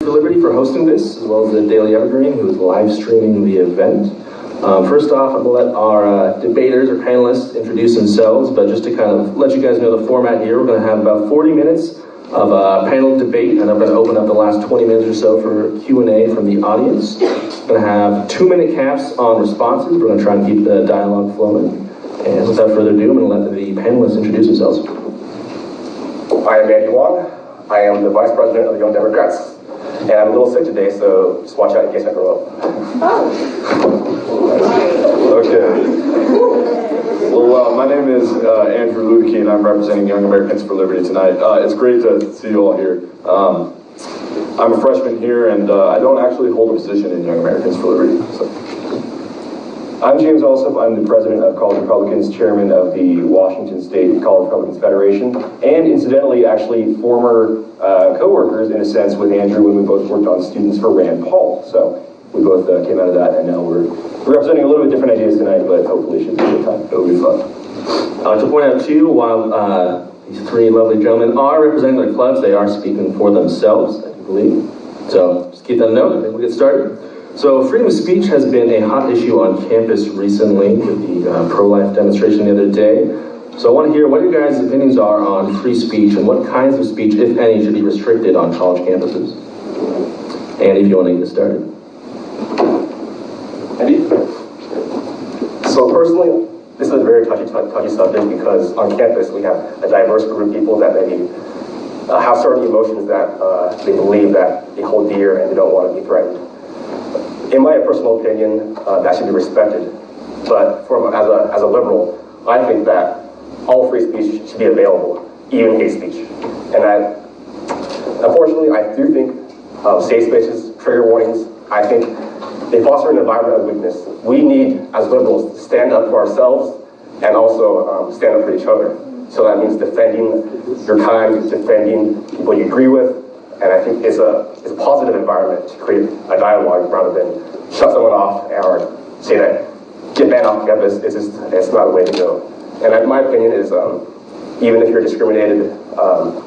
for Liberty for hosting this, as well as the Daily Evergreen, who is live streaming the event. First off, I'm going to let our debaters or panelists introduce themselves, but just to kind of let you guys know the format here, we're going to have about 40 minutes of a panel debate, and I'm going to open up the last 20 minutes or so for Q&A from the audience. We're going to have 2-minute caps on responses. We're going to try and keep the dialogue flowing. And without further ado, I'm going to let the panelists introduce themselves. I am Andy Wong. I am the Vice President of the Young Democrats. And I'm a little sick today, so just watch out in case I throw up. Okay. Well, my name is Andrew Ludicky, and I'm representing Young Americans for Liberty tonight. It's great to see you all here. I'm a freshman here, and I don't actually hold a position in Young Americans for Liberty. So. I'm James Alsop. I'm the president of College Republicans, chairman of the Washington State College Republicans Federation, and incidentally, actually former co-workers, in a sense, with Andrew when we both worked on Students for Rand Paul. So we both came out of that, and now we're representing a little bit different ideas tonight, but hopefully it should be a good time. It'll be fun. To point out, too, while these 3 lovely gentlemen are representing their clubs, they are speaking for themselves, I believe. So just keep that in note, and we'll get started. So freedom of speech has been a hot issue on campus recently with the pro-life demonstration the other day. So I want to hear what your guys' opinions are on free speech and what kinds of speech, if any, should be restricted on college campuses. And if you want to get started. Andy? So personally, this is a very touchy subject because on campus we have a diverse group of people that maybe have certain emotions that they believe that they hold dear and they don't want to be threatened. In my personal opinion, that should be respected. But as a liberal, I think that all free speech should be available, even hate speech. And unfortunately, I do think safe spaces, trigger warnings, I think they foster an environment of weakness. We need, as liberals, to stand up for ourselves and also stand up for each other. So that means defending your kind, defending people you agree with, and I think it's a positive environment to create a dialogue rather than shut someone off or say that get banned off campus. It's not the way to go. And my opinion is, even if you're discriminated,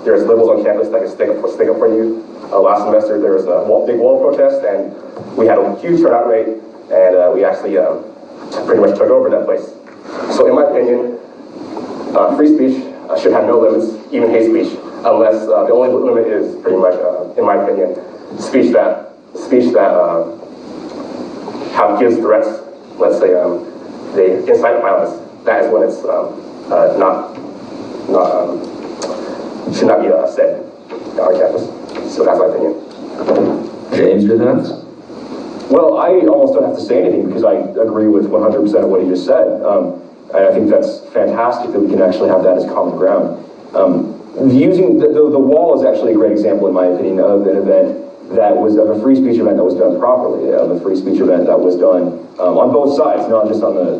there's liberals on campus that can stick up for you. Last semester there was a big wall protest, and we had a huge turnout rate, and we actually pretty much took over that place. So in my opinion, free speech should have no limits, even hate speech, unless the only limit is pretty much, in my opinion, speech that gives threats. Let's say they incite violence. That is when it's should not be said on our campus. So that's my opinion. James, your thoughts? Well, I almost don't have to say anything because I agree with 100% of what he just said. And I think that's fantastic that we can actually have that as common ground. Using the wall is actually a great example, in my opinion, of an event that was of a free speech event that was done properly, of a free speech event that was done on both sides, not just on the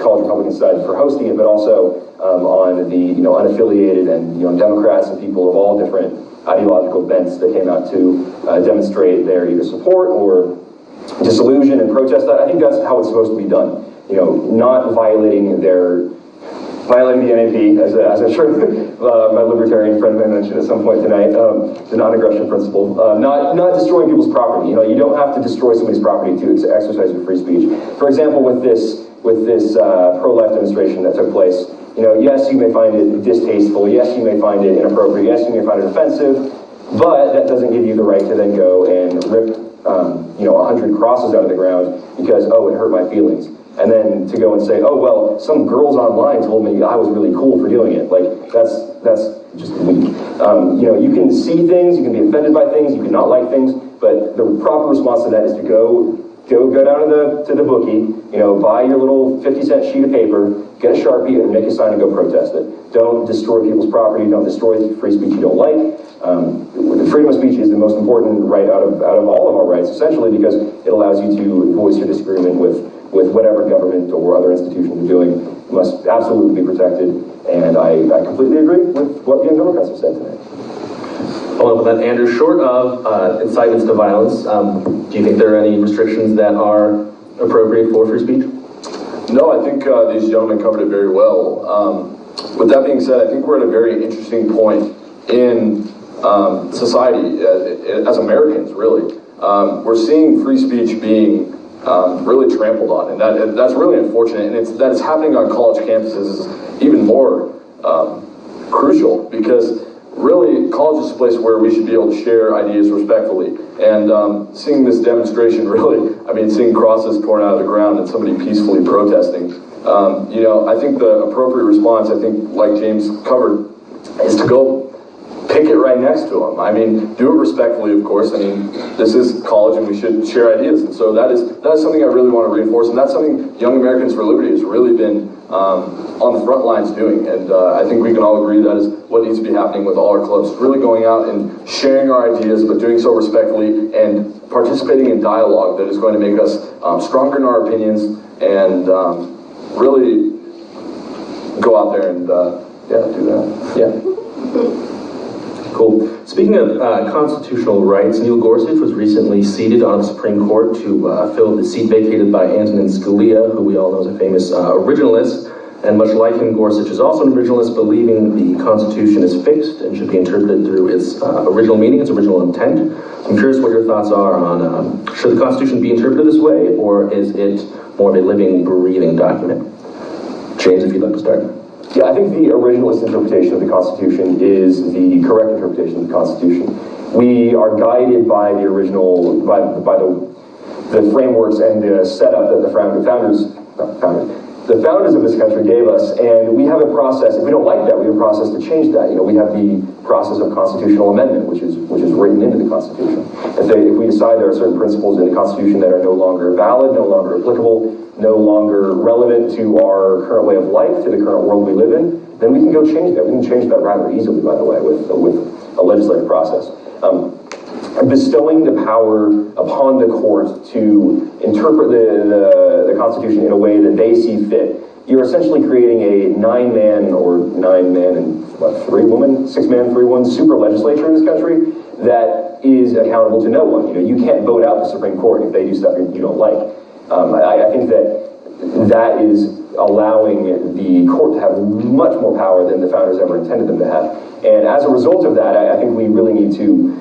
College Republican side for hosting it, but also on the unaffiliated and Democrats and people of all different ideological bents that came out to demonstrate their either support or disillusion and protest. I think that's how it's supposed to be done. Not violating the NAP, as I'm sure my libertarian friend may mention at some point tonight, the non-aggression principle. Not destroying people's property. You don't have to destroy somebody's property to exercise your free speech. For example, with this pro-life demonstration that took place, yes, you may find it distasteful. Yes, you may find it inappropriate. Yes, you may find it offensive. But that doesn't give you the right to then go and rip 100 crosses out of the ground because, oh, it hurt my feelings. And then to go and say, oh, well, some girls online told me I was really cool for doing it. Like, that's just weak. You can see things, you can be offended by things, you can not like things, but the proper response to that is to go down to the bookie, buy your little 50-cent sheet of paper, get a Sharpie, and make a sign and go protest it. Don't destroy people's property, don't destroy free speech you don't like. The freedom of speech is the most important right out of all of our rights, essentially, because it allows you to voice your disagreement with whatever government or other institutions are doing. It must absolutely be protected, and I completely agree with what the Young Democrats have said tonight. Follow up with that, Andrew. Short of incitements to violence, do you think there are any restrictions that are appropriate for free speech? No, I think these gentlemen covered it very well. With that being said, I think we're at a very interesting point in society as Americans, really. We're seeing free speech being really trampled on, and that's really unfortunate. And that it's happening on college campuses is even more crucial, because really college is a place where we should be able to share ideas respectfully. And seeing this demonstration, really, I mean, seeing crosses torn out of the ground and somebody peacefully protesting, you know, I think the appropriate response, I think, like James covered, is to go picket right next to them. I mean, do it respectfully, of course. I mean, this is college and we should share ideas. And so that is something I really want to reinforce. And that's something Young Americans for Liberty has really been on the front lines doing. And I think we can all agree that is what needs to be happening with all our clubs. Really going out and sharing our ideas, but doing so respectfully and participating in dialogue that is going to make us stronger in our opinions and really go out there and do that. Yeah. Cool. Speaking of constitutional rights, Neil Gorsuch was recently seated on the Supreme Court to fill the seat vacated by Antonin Scalia, who we all know is a famous originalist. And much like him, Gorsuch is also an originalist, believing the Constitution is fixed and should be interpreted through its original meaning, its original intent. I'm curious what your thoughts are on should the Constitution be interpreted this way, or is it more of a living, breathing document? James, if you'd like to start. Yeah, I think the originalist interpretation of the Constitution is the correct interpretation of the Constitution. We are guided by the original, by the frameworks and the setup that the founders of this country gave us, and we have a process. If we don't like that, we have a process to change that. You know, we have the process of constitutional amendment, which is written into the Constitution. If we decide there are certain principles in the Constitution that are no longer valid, no longer applicable, no longer relevant to our current way of life, to the current world we live in, then we can go change that. We can change that rather easily, by the way, with a legislative process. Bestowing the power upon the court to interpret the Constitution in a way that they see fit, you're essentially creating a 9-man and 6-man, 3-1 super legislature in this country that is accountable to no one. You know, you can't vote out the Supreme Court if they do stuff you don't like. I think that is allowing the court to have much more power than the founders ever intended them to have. And as a result of that, I think we really need to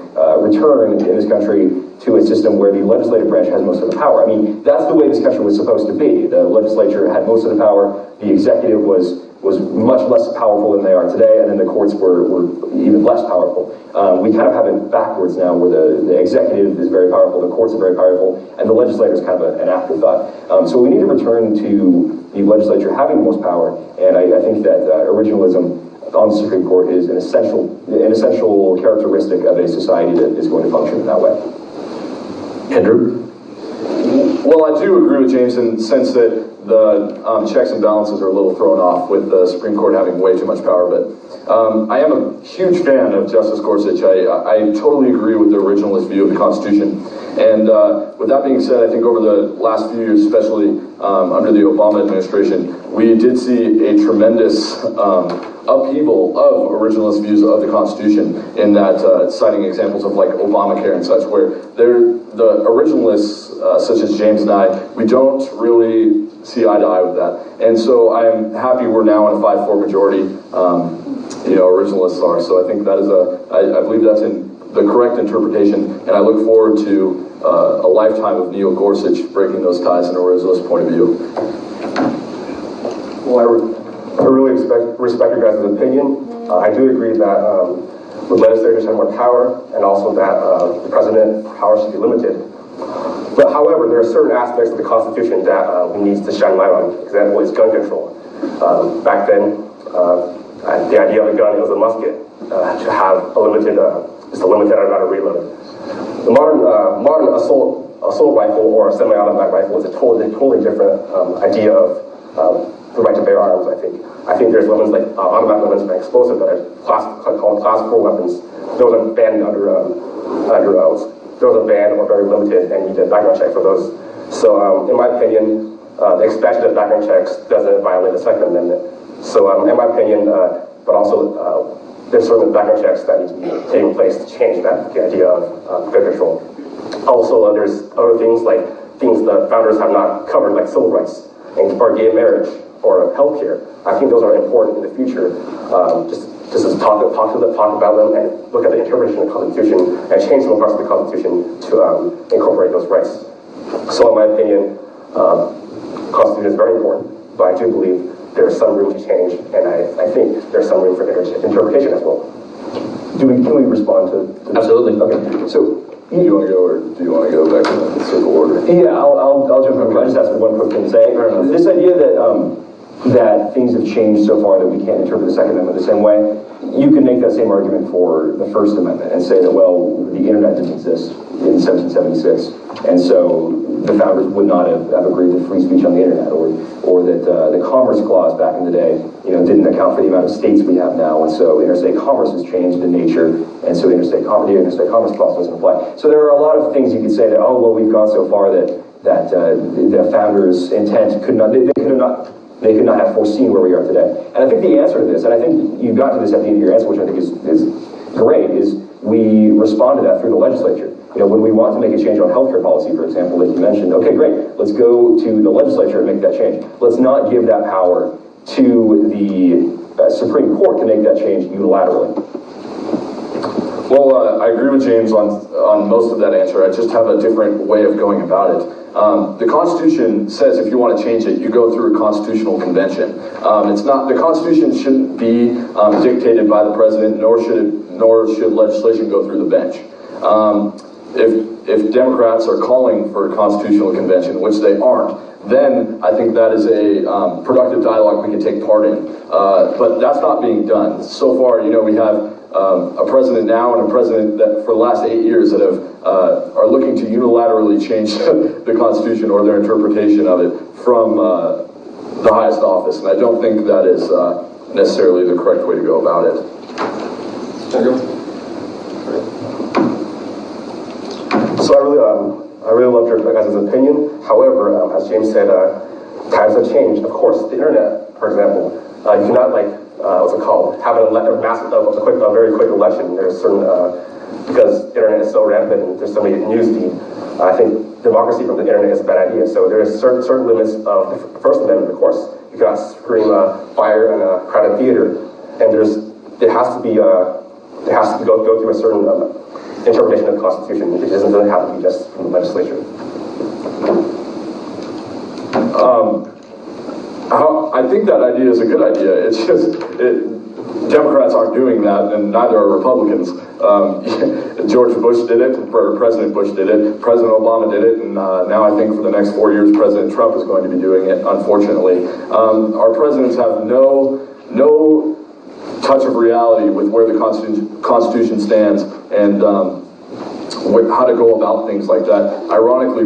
return in this country to a system where the legislative branch has most of the power. I mean, that's the way this country was supposed to be. The legislature had most of the power, the executive was much less powerful than they are today, and then the courts were even less powerful. We kind of have it backwards now, where the executive is very powerful, the courts are very powerful, and the legislature is kind of an afterthought. So we need to return to the legislature having the most power, and I think that originalism on the Supreme Court is an essential characteristic of a society that is going to function in that way. Andrew? Well, I do agree with James in the sense that the checks and balances are a little thrown off with the Supreme Court having way too much power, but I am a huge fan of Justice Gorsuch. I totally agree with the originalist view of the Constitution. And with that being said, I think over the last few years, especially under the Obama administration, we did see a tremendous upheaval of originalist views of the Constitution, in that citing examples of like Obamacare and such, where the originalists, such as James and I, we don't really see eye to eye with that. And so I'm happy we're now in a 5-4 majority, originalists are. So I think that is I believe that's in the correct interpretation, and I look forward to a lifetime of Neil Gorsuch breaking those ties in a originalist point of view. Well, I really respect your guys' opinion. I do agree that the legislators have more power, and also that the president's power should be limited. But however, there are certain aspects of the Constitution that we need to shine light on. For example, is gun control. Back then, the idea of a gun was a musket to have a limited amount of reload. The modern assault rifle or semi-automatic rifle is a totally different idea of the right to bear arms. I think there's weapons like automatic weapons and explosive that are called class 4 weapons. Those are banned those are banned or very limited, and you need a background check for those. So in my opinion, the expansion of background checks doesn't violate the Second Amendment. So in my opinion, but also there's certain background checks that need to be taking place to change that the idea of gun control. Also, there's other things like things the founders have not covered, like civil rights or gay marriage or healthcare. I think those are important in the future, just just talk about them and look at the interpretation of the Constitution and change some parts of the Constitution to incorporate those rights. So in my opinion, Constitution is very important, but I do believe there's some room to change, and I think there's some room for interpretation as well. Can we respond to Absolutely. Okay. So, do you want to go, or do you want to go back to the circle order? yeah, I'll jump in. I just ask one quick thing to say. This idea that things have changed so far that we can't interpret the Second Amendment the same way, you can make that same argument for the First Amendment and say that, well, the internet didn't exist in 1776, and so the founders would not have agreed to free speech on the internet, or that the Commerce Clause back in the day, didn't account for the amount of states we have now, and so interstate commerce has changed in nature, and so the interstate commerce clause doesn't apply. So there are a lot of things you could say that, oh, well, we've gone so far that the founders' intent could not have foreseen where we are today. And I think the answer to this, and I think you got to this at the end of your answer, which I think is great, is we respond to that through the legislature. When we want to make a change on healthcare policy, for example, that you mentioned, okay, great, let's go to the legislature and make that change. Let's not give that power to the Supreme Court to make that change unilaterally. Well, I agree with James on most of that answer. I just have a different way of going about it. The Constitution says if you want to change it, you go through a constitutional convention. The Constitution shouldn't be dictated by the president, nor should legislation go through the bench. If Democrats are calling for a constitutional convention, which they aren't, then I think that is a productive dialogue we can take part in. But that's not being done. So far, we have a president now and a president that for the last 8 years that are looking to unilaterally change the Constitution or their interpretation of it from the highest office. And I don't think that is necessarily the correct way to go about it. So I really loved your guys' opinion. However, as James said, times have changed. Of course, the internet, for example, you cannot have a very quick election. There's certain because the internet is so rampant and there's so many news feed. I think democracy from the internet is a bad idea. So there is certain limits of the First Amendment, of course. You cannot scream fire in a crowded theater, and it has to go through a certain interpretation of the Constitution. It doesn't really have to be just from the legislature. I think that idea is a good idea. It's just Democrats aren't doing that, and neither are Republicans. George Bush did it, President Bush did it, President Obama did it, and now I think for the next 4 years, President Trump is going to be doing it, unfortunately. Our presidents have no touch of reality with where the Constitution stands, and how to go about things like that. Ironically,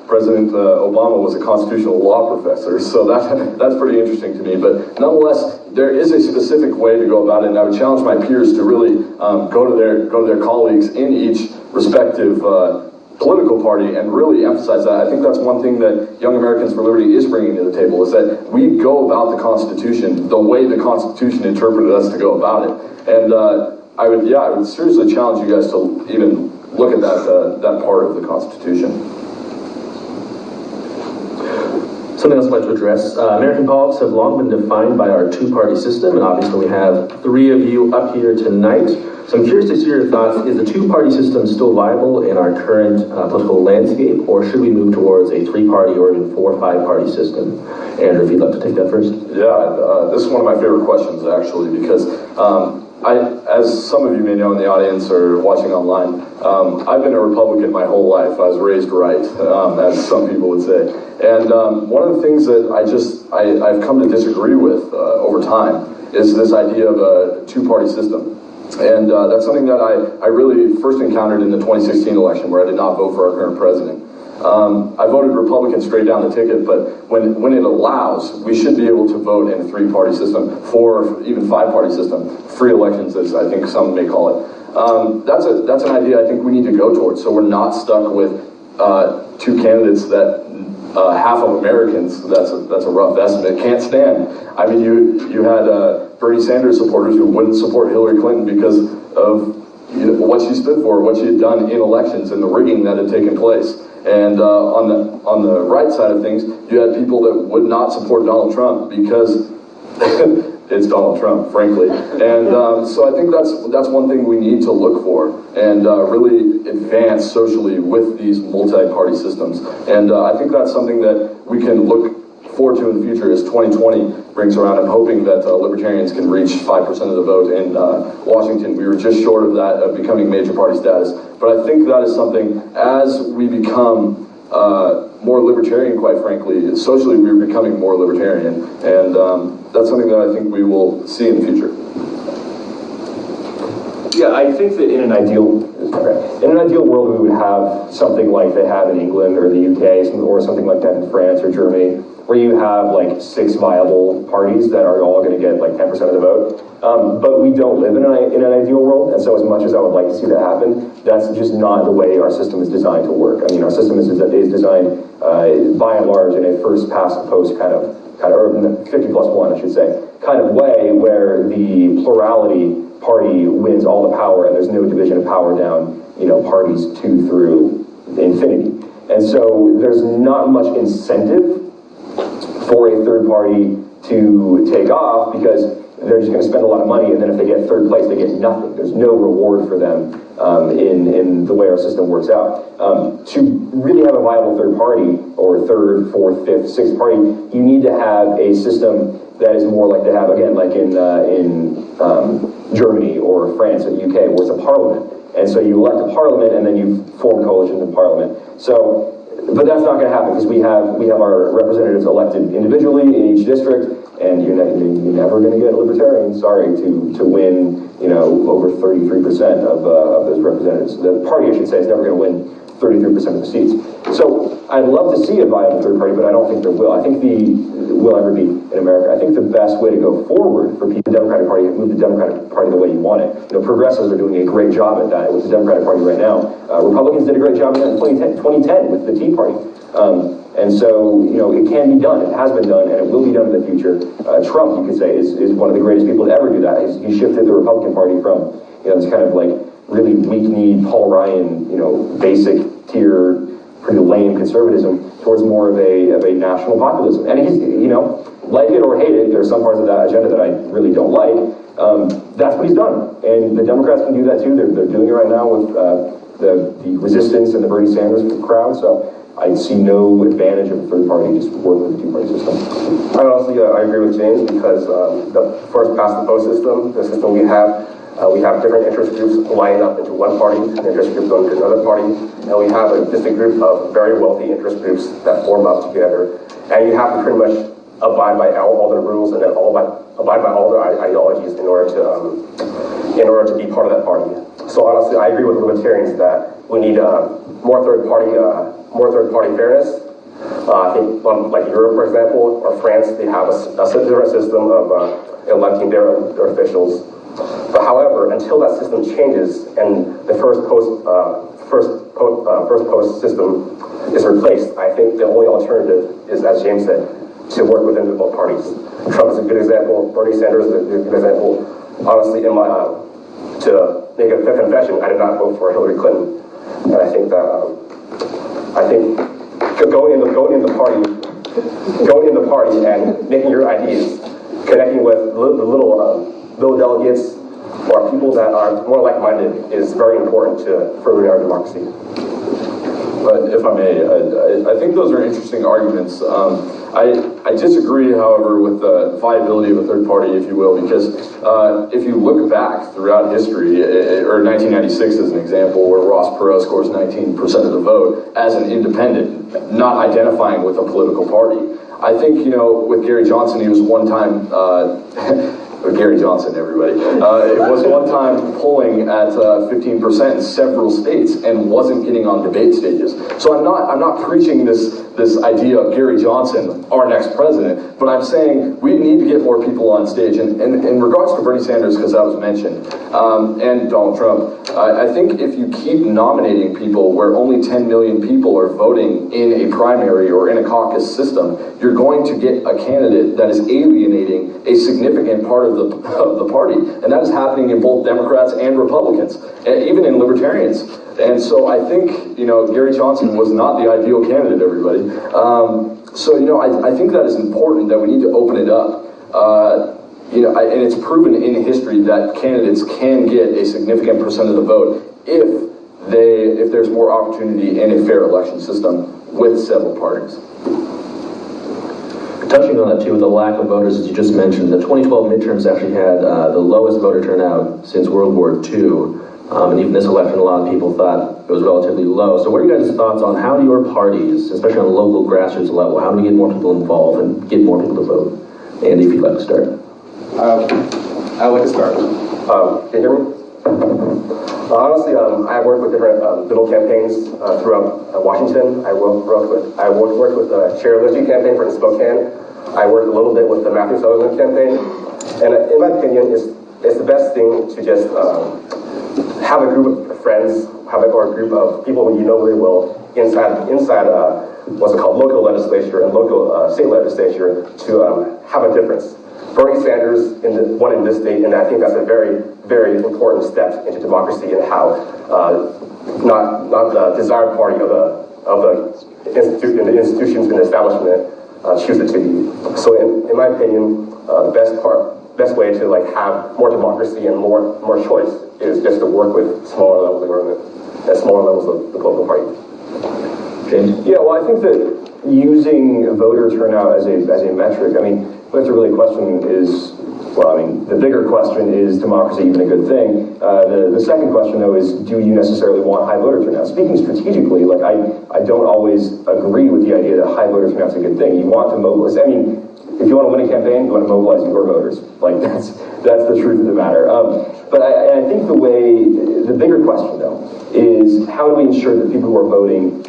President Obama was a constitutional law professor, so that's pretty interesting to me. But nonetheless, there is a specific way to go about it, and I would challenge my peers to really go to their colleagues in each respective political party and really emphasize that. I think that's one thing that Young Americans for Liberty is bringing to the table, is that we go about the Constitution the way the Constitution interpreted us to go about it. And I would seriously challenge you guys to even look at that part of the Constitution. Something else I'd like to address. American politics have long been defined by our two-party system, and obviously we have 3 of you up here tonight. So I'm curious to hear your thoughts. Is the two-party system still viable in our current political landscape, or should we move towards a 3-party or even 4 or 5-party system? Andrew, if you'd like to take that first. Yeah, this is one of my favorite questions, actually, because as some of you may know in the audience or watching online, I've been a Republican my whole life. I was raised right, as some people would say. And one of the things that I've come to disagree with over time is this idea of a two-party system. And that's something that I really first encountered in the 2016 election, where I did not vote for our current president. I voted Republican straight down the ticket, but when it allows, we should be able to vote in a 3-party system, 4 or even 5-party system, free elections, as I think some may call it. That's an idea I think we need to go towards, so we're not stuck with 2 candidates that half of Americans, that's a rough estimate, can't stand. I mean, you had Bernie Sanders supporters who wouldn't support Hillary Clinton because of what she stood for, what she had done in elections, and the rigging that had taken place. And on the right side of things, you had people that would not support Donald Trump because it's Donald Trump, frankly. And so I think that's one thing we need to look for and really advance socially with these multi-party systems. And I think that's something that we can look forward to in the future as 2020 brings around. I'm hoping that Libertarians can reach 5% of the vote in Washington. We were just short of that, of becoming major party status. But I think that is something, as we become more libertarian, quite frankly, socially we're becoming more libertarian. And that's something that I think we will see in the future. Yeah, I think that in an ideal world, we would have something like they have in England or the UK, or something like that in France or Germany, where you have like 6 viable parties that are all going to get like 10% of the vote. But we don't live in an ideal world, and so as much as I would like to see that happen, that's just not the way our system is designed to work. I mean, our system is designed by and large in a first past the post kind of or 50 plus 1, I should say, kind of way, where the plurality party wins all the power, and there's no division of power down, parties 2 through infinity. And so there's not much incentive for a third party to take off, because they're just going to spend a lot of money, and then if they get third place, they get nothing. There's no reward for them in the way our system works out. To really have a viable third party, or third, fourth, fifth, sixth party, you need to have a system that is more like they have, again, like in Germany or France or the UK, where it's a parliament. And so you elect a parliament, and then you form coalitions in parliament. So, but that's not going to happen, because we have our representatives elected individually in each district, and you're never going to get a libertarian, sorry, to win, over 33% of those representatives. The party, I should say, is never going to win 33% of the seats. So I'd love to see a viable third party, but I don't think there will. I think will ever be in America. I think the best way to go forward for people, the Democratic Party, move the Democratic Party the way you want it. Progressives are doing a great job at that with the Democratic Party right now. Republicans did a great job in 2010 with the Tea Party. And so, it can be done. It has been done, and it will be done in the future. Trump, you could say, is one of the greatest people to ever do that. He shifted the Republican Party from, this kind of like really weak-kneed Paul Ryan, basic tier, pretty lame conservatism towards more of a national populism. And he's, like it or hate it, there's some parts of that agenda that I really don't like. That's what he's done. And the Democrats can do that too. They're doing it right now with the resistance and the Bernie Sanders crowd. So I see no advantage of a third party just working with the two-party system. I agree with James, because the first past the post system, the system we have different interest groups lining up into one party, and interest groups going to another party, and we have just a group of very wealthy interest groups that form up together, and you have to pretty much abide by all their rules and then abide by all their ideologies in order to be part of that party. So honestly, I agree with libertarians that we need more third party fairness. I think, like Europe, for example, or France, they have a different system of electing their officials. But however, until that system changes and the first post system is replaced, I think the only alternative is, as James said, to work within both parties. Trump is a good example. Bernie Sanders is a good example. Honestly, to make a confession, I did not vote for Hillary Clinton, and I think that going in the party and making your ideas, connecting with the little delegates or people that are more like-minded is very important to furthering our democracy. But if I may, I think those are interesting arguments. I disagree, however, with the viability of a third party, if you will, because if you look back throughout history, or 1996 as an example, where Ross Perot scores 19% of the vote as an independent, not identifying with a political party. I think, with Gary Johnson, he was one time, Gary Johnson, everybody. It was one time polling at 15% in several states and wasn't getting on debate stages. So I'm not preaching this idea of Gary Johnson, our next president, but I'm saying we need to get more people on stage. And in regards to Bernie Sanders, because that was mentioned, and Donald Trump, I think if you keep nominating people where only 10 million people are voting in a primary or in a caucus system, you're going to get a candidate that is alienating a significant part of the party. And that is happening in both Democrats and Republicans, and even in Libertarians. And so I think, Gary Johnson was not the ideal candidate, everybody. So I think that is important, that we need to open it up. and it's proven in history that candidates can get a significant percent of the vote if there's more opportunity and a fair election system with several parties. Touching on that too, with the lack of voters, as you just mentioned, the 2012 midterms actually had the lowest voter turnout since World War II. And even this election, a lot of people thought it was relatively low. So what are you guys' thoughts on how do your parties, especially on a local grassroots level, how do we get more people involved and get more people to vote? Andy, if you'd like to start. I would like to start. Can you hear me? Honestly, I worked with different little campaigns throughout Washington. I worked with the Share Liberty campaign for Spokane. I worked a little bit with the Matthew Sutherland campaign. And in my opinion, it's the best thing to just have a group of friends, or a group of people you know really well inside what's it called, local legislature and local state legislature to have a difference. Bernie Sanders won in this state, and I think that's a very, very important step into democracy and how not the desired party of the institutions and the establishment choose it to be. So in my opinion, the best way to have more democracy and more choice is just to work with smaller levels of government and smaller levels of the political party. James? Yeah, well, I think that using voter turnout as a metric, I mean, what we have to really question is, well, I mean, the bigger question is democracy even a good thing? The second question, though, is do you necessarily want high voter turnout? Speaking strategically, I don't always agree with the idea that high voter turnout is a good thing. You want to mobilize. I mean, if you want to win a campaign, you want to mobilize your voters. That's the truth of the matter. But I think the bigger question, though, is how do we ensure that people who are voting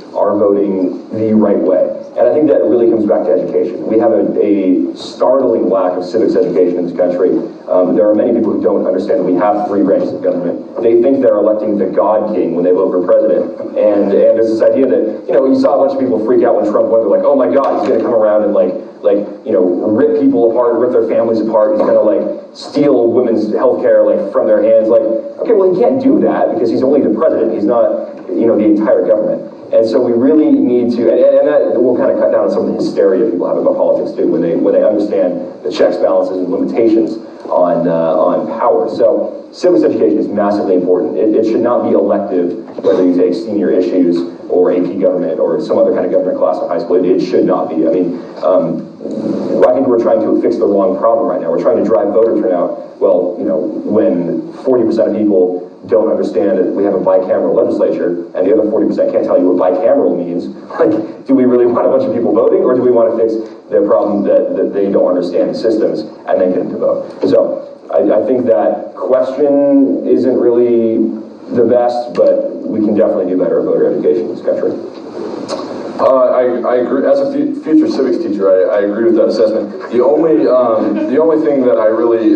the right way? And I think that really comes back to education. We have a startling lack of civics education in this country. There are many people who don't understand that we have three branches of government. They think they're electing the God King when they vote for president. And there's this idea that, you saw a bunch of people freak out when Trump won. They're like, oh my God, he's going to come around and rip people apart, rip their families apart. He's going to steal women's health care from their hands. Okay, well, he can't do that because he's only the president. He's not, the entire government. And so we really need to, and that will kind of cut down on some of the hysteria people have about politics too, when they understand the checks, balances, and limitations on power. So civics education is massively important. It should not be elective, whether you take senior issues or AP government or some other kind of government class in high school. It should not be. I mean, I think we're trying to fix the wrong problem right now. We're trying to drive voter turnout. Well, when 40% of people don't understand that we have a bicameral legislature, and the other 40% can't tell you what bicameral means. Do we really want a bunch of people voting, or do we want to fix the problem that they don't understand the systems and then get them to vote? So I think that question isn't really the best, but we can definitely do better at voter education in this country. I agree. As a future civics teacher, I agree with that assessment. The only thing that I really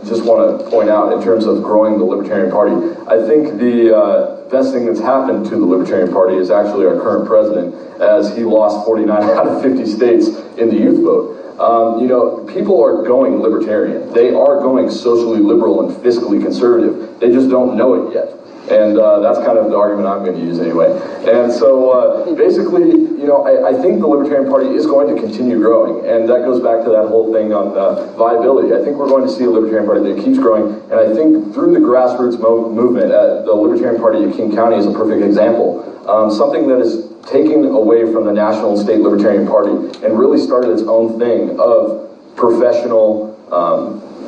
just want to point out in terms of growing the Libertarian Party, I think the best thing that's happened to the Libertarian Party is actually our current president, as he lost 49 out of 50 states in the youth vote. People are going libertarian. They are going socially liberal and fiscally conservative. They just don't know it yet. And that's kind of the argument I'm going to use anyway. And so basically, I think the Libertarian Party is going to continue growing. And that goes back to that whole thing on viability. I think we're going to see a Libertarian Party that keeps growing. And I think through the grassroots movement, the Libertarian Party of King County is a perfect example. Something that is taking away from the national and state Libertarian Party and really started its own thing of professional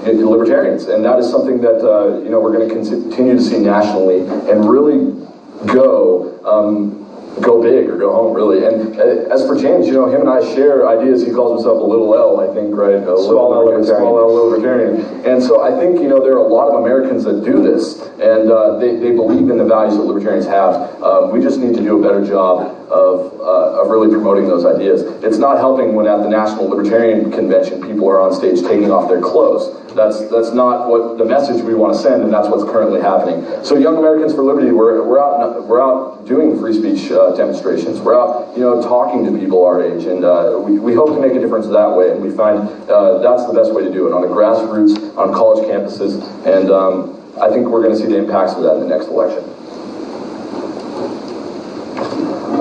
libertarians, and that is something that we're going to continue to see nationally and really go big or go home, really. And as for James, him and I share ideas. He calls himself a little L, I think, right? Small L libertarian. And so I think there are a lot of Americans that do this, and they believe in the values that libertarians have. We just need to do a better job of really promoting those ideas. It's not helping when at the National Libertarian Convention people are on stage taking off their clothes. That's not what the message we want to send, and that's what's currently happening. So Young Americans for Liberty, we're out doing free speech demonstrations. We're out talking to people our age, and we hope to make a difference that way. And we find that's the best way to do it, on the grassroots, on college campuses, and I think we're going to see the impacts of that in the next election.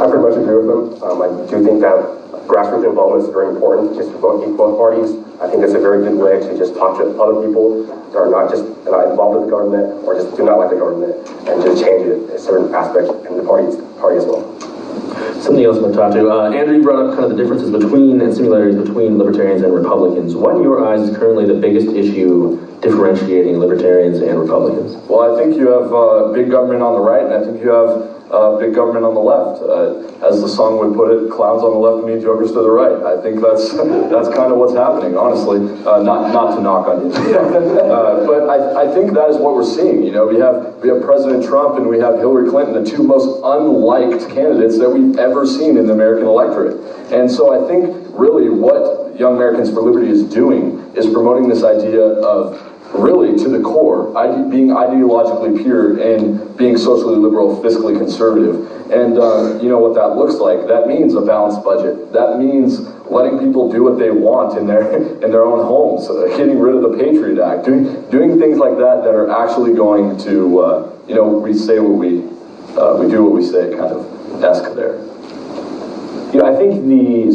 For pretty much agree with them. I do think that grassroots involvement is very important just to both parties. I think it's a very good way to just talk to other people that are not just involved with the government or just do not like the government and just change it in certain aspects in the party as well. Something else I'm going to talk to. Andrew, you brought up kind of the differences between and similarities between Libertarians and Republicans. What in your eyes is currently the biggest issue differentiating Libertarians and Republicans? Well, I think you have big government on the right, and I think you have big government on the left. As the song would put it, clowns on the left mean jokers to the right. I think that's kind of what's happening, honestly. Not to knock on you, but I think that is what we're seeing. You know, we have President Trump and we have Hillary Clinton, the two most unliked candidates that we've ever seen in the American electorate. And so I think really what Young Americans for Liberty is doing is promoting this idea of really to the core, being ideologically pure and being socially liberal, fiscally conservative. And you know what that looks like. That means a balanced budget. That means letting people do what they want in their own homes, getting rid of the Patriot Act, doing things like that that are actually going to, you know, we say what we do what we say kind of esque there. Yeah, I think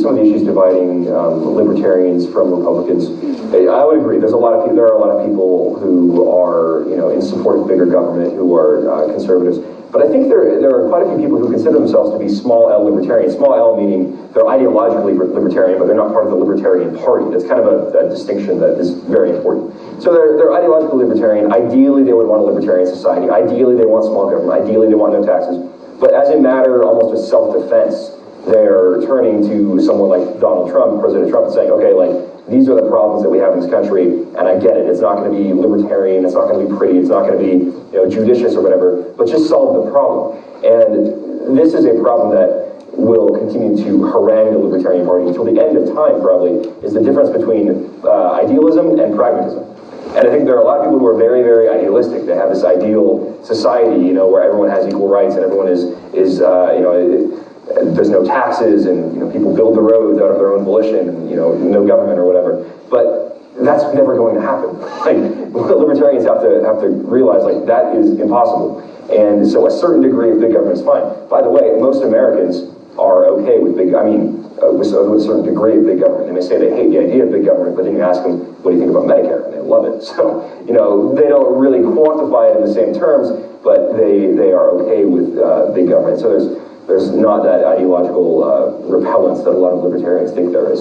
some of the issues dividing libertarians from Republicans, I would agree. There are a lot of people who are, you know, in support of bigger government, who are conservatives. But I think there are quite a few people who consider themselves to be small L libertarians. Small L meaning they're ideologically libertarian, but they're not part of the Libertarian Party. That's kind of a distinction that is very important. So they're ideologically libertarian. Ideally, they would want a libertarian society. Ideally, they want small government. Ideally, they want no taxes. But as a matter almost of self-defense, they're turning to someone like Donald Trump, President Trump, and saying, okay, like, these are the problems that we have in this country, and I get it. It's not going to be libertarian, it's not going to be pretty, it's not going to be, you know, judicious or whatever, but just solve the problem. And this is a problem that will continue to harangue the Libertarian Party until the end of time, probably, is the difference between idealism and pragmatism. And I think there are a lot of people who are very, very idealistic. They have this ideal society, you know, where everyone has equal rights and everyone is you know, there's no taxes, and, you know, people build the roads out of their own volition, and, you know, no government or whatever. But that's never going to happen. Like, libertarians have to realize, like, that is impossible. And so a certain degree of big government is fine. By the way, most Americans are okay with with a certain degree of big government. They may say they hate the idea of big government, but then you ask them, what do you think about Medicare? And they love it. So, you know, they don't really quantify it in the same terms, but they are okay with big government. So there's not that ideological repellence that a lot of libertarians think there is.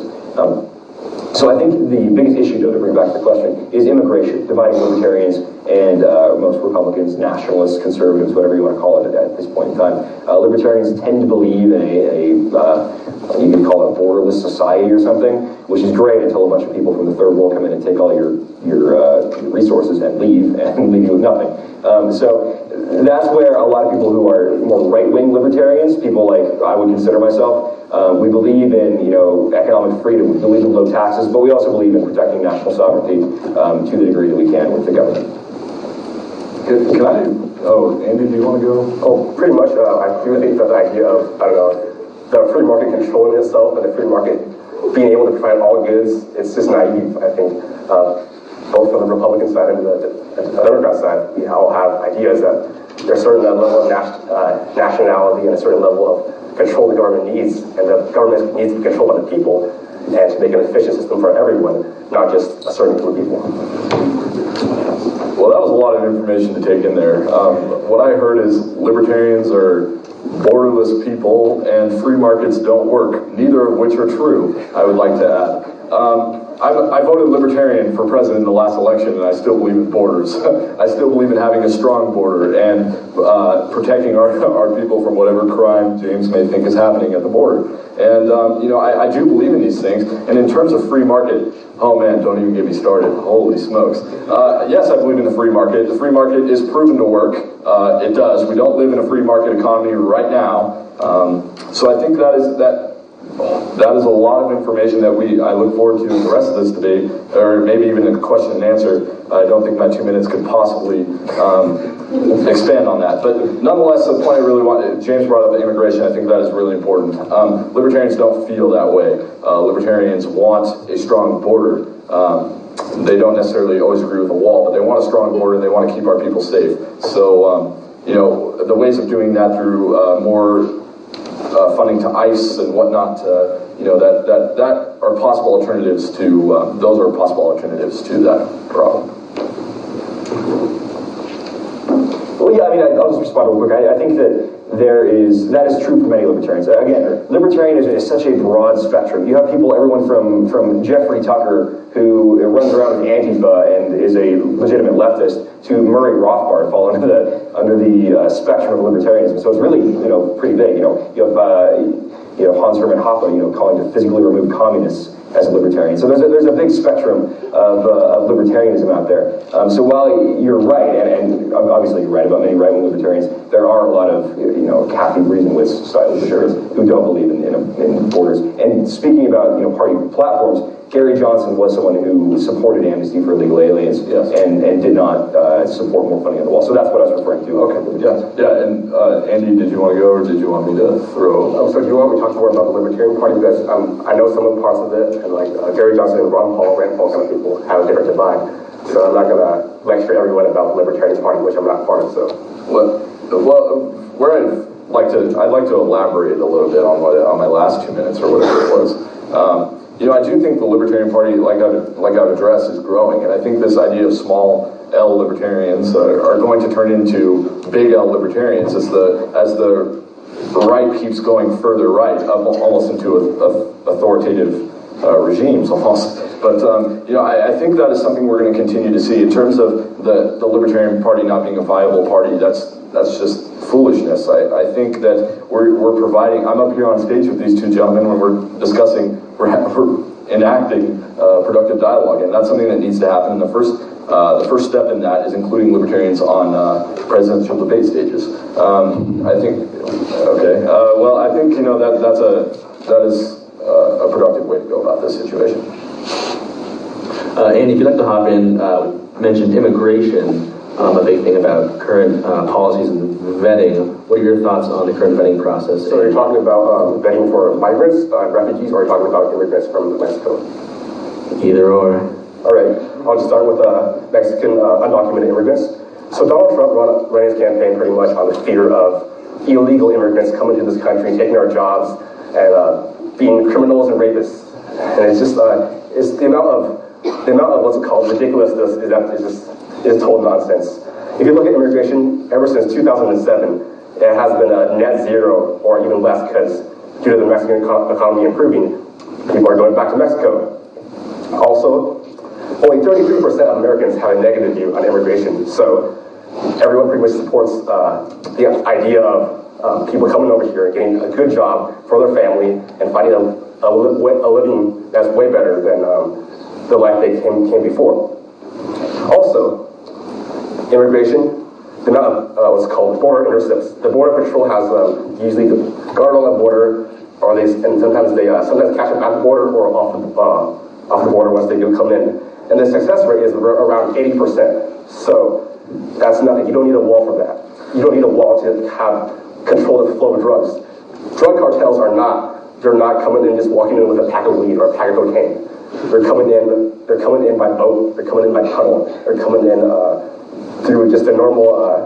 So I think the biggest issue, though, to bring back the question, is immigration, dividing libertarians and most Republicans, nationalists, conservatives, whatever you want to call it at this point in time. Libertarians tend to believe in you could call it a borderless society or something, which is great until a bunch of people from the third world come in and take all your resources and leave you with nothing. So that's where a lot of people who are more right-wing libertarians, people like I would consider myself, we believe in, you know, economic freedom, we believe in low taxes, but we also believe in protecting national sovereignty to the degree that we can with the government. Can I? Oh, Andy, do you want to go? Oh, pretty much. I do think that the idea of, I don't know, the free market controlling itself and the free market being able to provide all goods, it's just naive, I think. Both from the Republican side and the Democrat side, we all have ideas that there's a certain level of nationality and a certain level of control the government needs, and the government needs to be controlled by the people, and to make an efficient system for everyone, not just a certain group of people. Well, that was a lot of information to take in there. What I heard is libertarians are borderless people and free markets don't work, neither of which are true, I would like to add. I voted Libertarian for president in the last election, and I still believe in borders. I still believe in having a strong border and protecting our people from whatever crime James may think is happening at the border. And you know, I do believe in these things. And in terms of free market, oh man, don't even get me started. Holy smokes. Yes, I believe in the free market. The free market is proven to work. It does. We don't live in a free market economy right now. So I think that is a lot of information that I look forward to in the rest of this debate, or maybe even a question and answer. I don't think my 2 minutes could possibly expand on that. But nonetheless, the point I really want, James brought up immigration, I think that is really important. Libertarians don't feel that way. Libertarians want a strong border. They don't necessarily always agree with the wall, but they want a strong border and they want to keep our people safe. So, you know, the ways of doing that through more funding to ICE and whatnot. That are possible alternatives to those are possible alternatives to that problem. Well, yeah, I mean, I'll just respond real quick. I think that that is true for many libertarians. Again, libertarianism is such a broad spectrum. You have people, everyone from Jeffrey Tucker, who runs around with Antifa and is a legitimate leftist, to Murray Rothbard fall under the spectrum of libertarianism. So it's really, pretty big. You have Hans Hermann Hoppe, calling to physically remove communists as a libertarian. So there's a big spectrum of libertarianism out there. So while you're right, and obviously you're right about many right-wing libertarians, there are a lot of Kathy Breezenwitz style libertarians who don't believe in borders. And speaking about party platforms, Gary Johnson was someone who supported amnesty for illegal aliens, yes, and did not support more funding on the wall. So that's what I was referring to. Okay. Yeah. And Andy, did you want to go, or did you want me to throw? So do you want me to talk more about the Libertarian Party? Because I know some of the parts of it, and like Gary Johnson and Rand Paul kind of people have a different divide. So I'm not going to lecture everyone about the Libertarian Party, which I'm not part of. So, I'd like to elaborate a little bit on my last 2 minutes or whatever it was. I do think the Libertarian Party, like I've addressed, is growing, and I think this idea of small L libertarians are going to turn into big L libertarians as the right keeps going further right, up almost into authoritative regimes almost. But I think that is something we're going to continue to see in terms of the Libertarian Party not being a viable party. That's just foolishness. I think that we're providing. I'm up here on stage with these two gentlemen when we're discussing, we're enacting productive dialogue, and that's something that needs to happen. And the first step in that is including libertarians on presidential debate stages. I think. Okay. I think that is a productive way to go about this situation. Andy, if you'd like to hop in, mentioned immigration, a big thing about current policies and vetting. What are your thoughts on the current vetting process? So you're talking about vetting for migrants, refugees, or are you talking about immigrants from Mexico? Either or. All right, I'll just start with Mexican undocumented immigrants. So Donald Trump ran his campaign pretty much on the fear of illegal immigrants coming to this country, taking our jobs, and being criminals and rapists. And it's just it's the amount of what's it called ridiculousness is total nonsense. If you look at immigration, ever since 2007, it has been a net zero or even less, because due to the Mexican economy improving, people are going back to Mexico. Also, only 33% of Americans have a negative view on immigration. So everyone pretty much supports the idea of people coming over here and getting a good job for their family and finding a living that's way better than the life they came before. Also, immigration, the amount of what's called border intercepts. The Border Patrol has usually guard on the border, and sometimes catch them at the border or off the border once they do come in. And the success rate is around 80%. So that's nothing. You don't need a wall for that. You don't need a wall to have control of the flow of drugs. Drug cartels they're not coming in just walking in with a pack of weed or a pack of cocaine. They're coming in by boat, they're coming in by tunnel, they're coming in through just the normal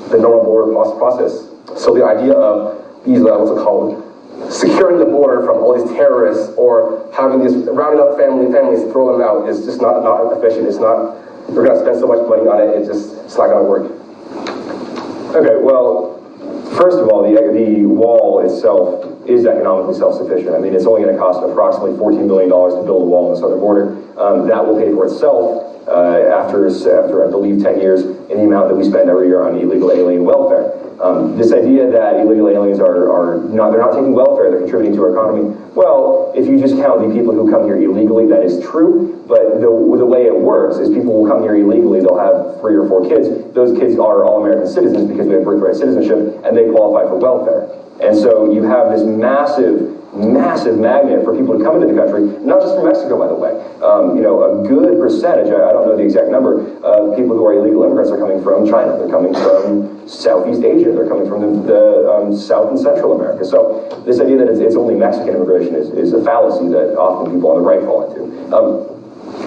border process. So the idea of these, what's it called, securing the border from all these terrorists or having these rounding up families, throw them out is just not efficient. It's not, we're going to spend so much money on it, it's not going to work. Okay, well, first of all, the wall itself is economically self-sufficient. I mean, it's only going to cost approximately $14 billion to build a wall on the southern border. That will pay for itself after I believe 10 years in the amount that we spend every year on illegal alien welfare. This idea that illegal aliens they're not taking welfare, they're contributing to our economy. Well, if you just count the people who come here illegally, that is true. But the way it works is people will come here illegally, they'll have 3 or 4 kids. Those kids are all American citizens because we have birthright citizenship, and they qualify for welfare. And so you have this massive magnet for people to come into the country, not just from Mexico, by the way. A good percentage, I don't know the exact number, of people who are illegal immigrants are coming from China. They're coming from Southeast Asia. They're coming from the South and Central America. So this idea that it's only Mexican immigration is a fallacy that often people on the right fall into.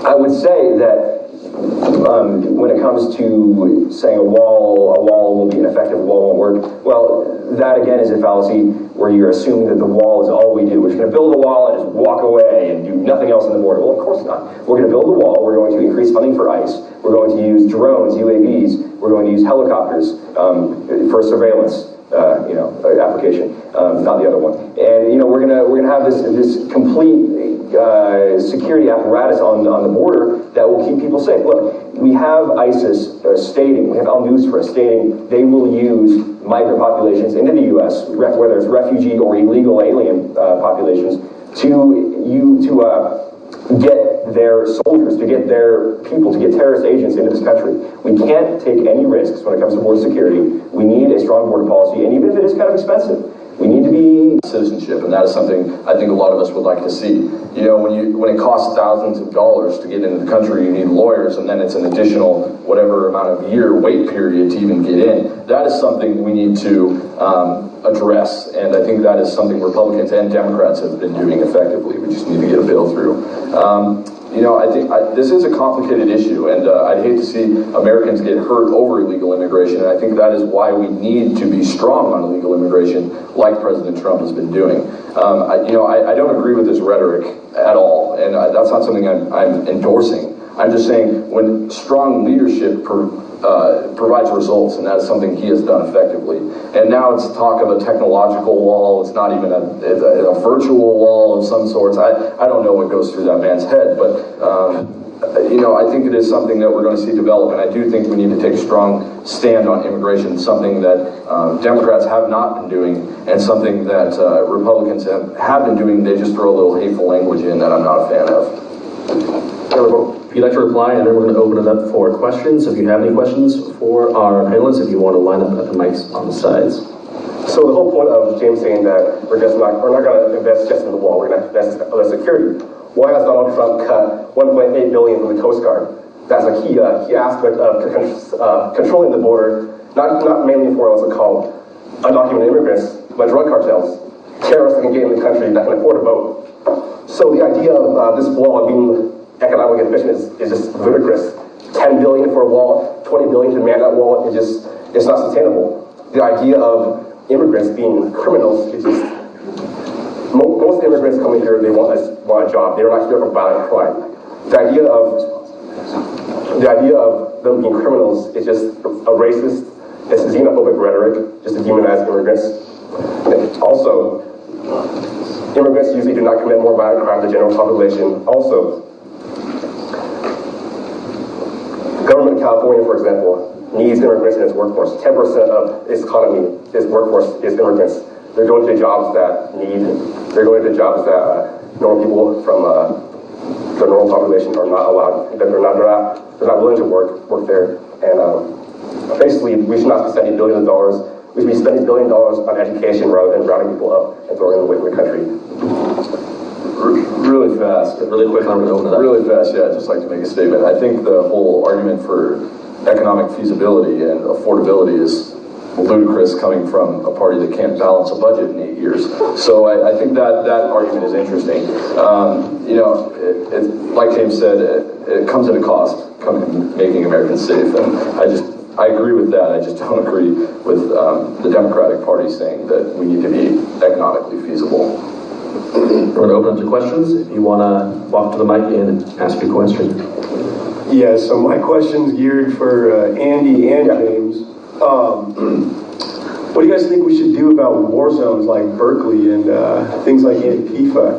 I would say that when it comes to saying a wall will be ineffective, a wall won't work, well, that again is a fallacy where you're assuming that the wall is all we do. We're just going to build a wall and just walk away and do nothing else on the border. Well, of course not. We're going to build a wall. We're going to increase funding for ICE. We're going to use drones, UAVs. We're going to use helicopters for surveillance. Application, not the other one. And we're gonna have this complete security apparatus on the border that will keep people safe. Look, we have ISIS stating, we have al-Nusra stating they will use migrant populations into the U.S., whether it's refugee or illegal alien populations, to get their soldiers, to get their people, to get terrorist agents into this country. We can't take any risks when it comes to border security. We need a strong border policy, and even if it is kind of expensive, we need to be citizenship, and that is something I think a lot of us would like to see. When it costs thousands of dollars to get into the country, you need lawyers, and then it's an additional whatever amount of year wait period to even get in. That is something we need to address, and I think that is something Republicans and Democrats have been doing effectively. We just need to get a bill through. I think this is a complicated issue, and I'd hate to see Americans get hurt over illegal immigration, and I think that is why we need to be strong on illegal immigration, like President Trump has been doing. I don't agree with his rhetoric at all, and that's not something I'm endorsing. I'm just saying when strong leadership provides results, and that is something he has done effectively. And now it's talk of a technological wall. It's not even a virtual wall of some sorts. I don't know what goes through that man's head, but I think it is something that we're going to see develop, and I do think we need to take a strong stand on immigration, something that Democrats have not been doing, and something that Republicans have been doing. They just throw a little hateful language in that I'm not a fan of. If you'd like to reply, and then we're going to open it up for questions. If you have any questions for our panelists, if you want to line up at the mics on the sides. So the whole point of James saying that we're not going to invest just in the wall, we're going to invest in other security. Why has Donald Trump cut $1.8 billion from the Coast Guard? That's a key aspect of controlling the border, not mainly for what's called undocumented immigrants, but drug cartels, terrorists that can get in the country that can afford a boat. So the idea of this wall being economically efficient is just ludicrous. $10 billion for a wall, $20 billion to man that wall, it's not sustainable. The idea of immigrants being criminals is just, most immigrants coming here, they want a job. They're not here for violent crime. The idea of them being criminals is just a racist, it's a xenophobic rhetoric, just to demonize immigrants. Also, immigrants usually do not commit more violent crime than the general population. Also, government of California, for example, needs immigrants in its workforce. 10% of its economy, its workforce, is immigrants. They're going to jobs that they're going to jobs that normal people from the normal population are not allowed, that they're not willing to work there. And basically, we should not be spending billions of dollars. We should be spending billions of dollars on education rather than rounding people up and throwing them away from the country. Really fast. Really quick, I'm going to open it up. Really fast, yeah, I'd just like to make a statement. I think the whole argument for economic feasibility and affordability is ludicrous coming from a party that can't balance a budget in 8 years. So I think that argument is interesting. Like James said, it comes at a cost, making Americans safe, and I agree with that. I just don't agree with the Democratic Party saying that we need to be economically feasible. We're going to open up to questions. If you want to walk to the mic and ask your question. Yeah, so my question's geared for Andy and James. What do you guys think we should do about war zones like Berkeley and things like Antifa?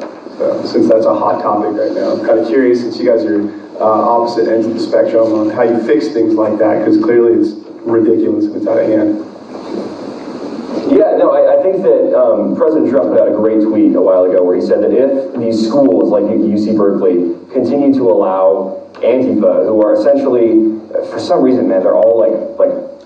Since that's a hot topic right now, I'm kind of curious, since you guys are opposite ends of the spectrum, on how you fix things like that, because clearly it's ridiculous and it's out of hand. Yeah, no, I think that President Trump put out a great tweet a while ago where he said that if these schools like UC Berkeley continue to allow Antifa, who are essentially, for some reason, man, they're all like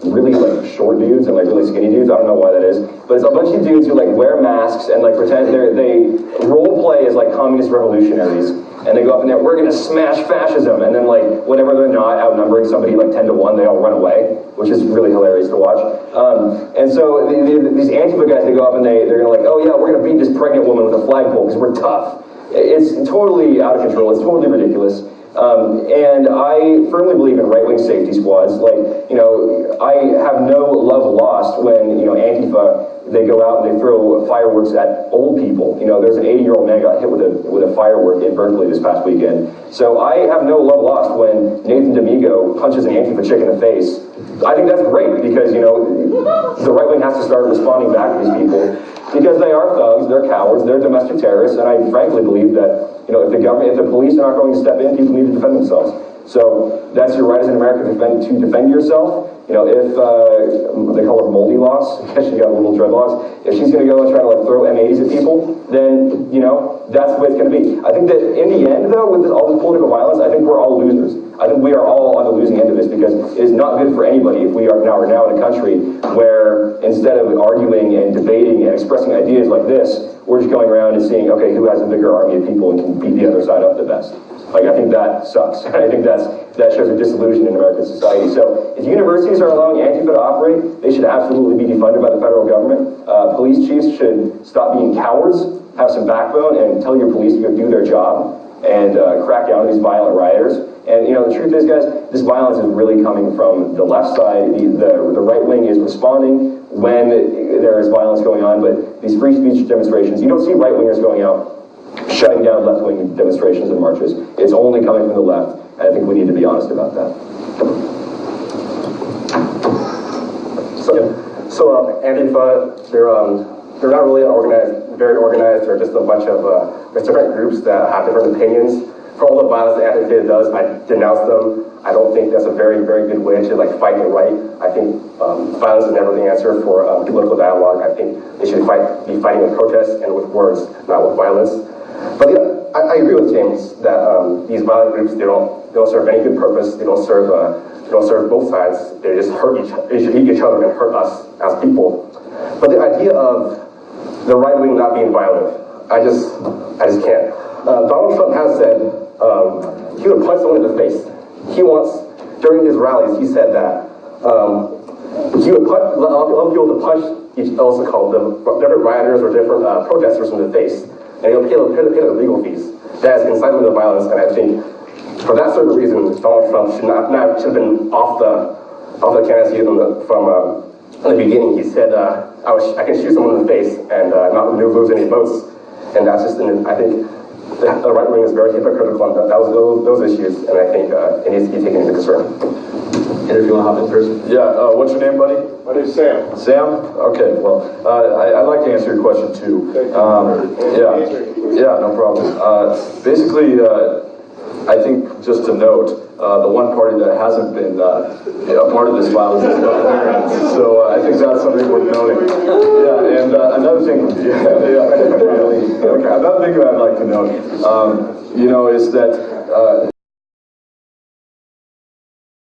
really short dudes and really skinny dudes. I don't know why that is, but it's a bunch of dudes who wear masks and pretend they role play as communist revolutionaries, and they go up in there, we're gonna smash fascism, and then whenever they're not outnumbering somebody 10 to 1, they all run away, which is really hilarious to watch. And so these Antifa guys, they go up and they're gonna oh yeah, we're gonna beat this pregnant woman with a flagpole because we're tough. It's totally out of control. It's totally ridiculous. And I firmly believe in right-wing safety squads. Like, you know, I have no love lost when, you know, Antifa, they go out and they throw fireworks at old people. You know, there's an 80-year-old man got hit with a firework in Berkeley this past weekend. So I have no love lost when Nathan D'Amigo punches an Antifa chick in the face. I think that's great because, you know, the right wing has to start responding back to these people because they are thugs, they're cowards, they're domestic terrorists, and I frankly believe that, you know, if the police are not going to step in, people need to defend themselves. So that's your right as an American to defend yourself. You know, if they call her moldy loss, because she got little dreadlocks, if she's going to go and try to like throw M80s at people, then, you know, that's the way it's going to be. I think that in the end, though, with all this political violence, I think we're all losers. I think we are all on the losing end of this because it is not good for anybody if we are now in a country where instead of arguing and debating and expressing ideas like this, we're just going around and seeing, okay, who has a bigger army of people and can beat the other side up the best. Like, I think that sucks. I think that shows a disillusion in American society. So if universities are allowing Antifa to operate, they should absolutely be defunded by the federal government. Police chiefs should stop being cowards, have some backbone, and tell your police to go do their job and crack down on these violent rioters. And, you know, the truth is, guys, this violence is really coming from the left side. The right wing is responding when there is violence going on, but these free speech demonstrations, you don't see right wingers going out shutting down left-wing demonstrations and marches. It's only coming from the left, and I think we need to be honest about that. So Antifa, they're not really very organized. They're just a bunch of different groups that have different opinions. For all the violence that Antifa does, I denounce them. I don't think that's a very, very good way to like fight the right. I think violence is never the answer for political dialogue. I think they should be fighting with protests and with words, not with violence. But yeah, I agree with James that these violent groups they don't serve any good purpose. They don't serve both sides. They just hit each other and hurt us as people. But the idea of the right wing not being violent, I just can't. Donald Trump has said he would punch someone in the face. He once, during his rallies, he said that he would allow people to punch also called them different rioters or different protesters in the face, and he'll pay the legal fees. That is incitement to violence, and I think for that certain reason, Donald Trump should have been off the candidacy from the beginning. He said, I can shoot someone in the face and not lose any votes, and that's just, I think, the right wing is very hypocritical on those issues, and I think it needs to be taken into concern. And if you want to hop in first. Yeah, what's your name, buddy? My name's Sam. Sam? Okay, well, I'd like to answer your question too. Yeah, no problem. Basically, I think just to note, the one party that hasn't been a part of this violence is Libertarians. So I think that's something worth noting. Yeah, and another thing, another thing that I'd like to note, you know, is that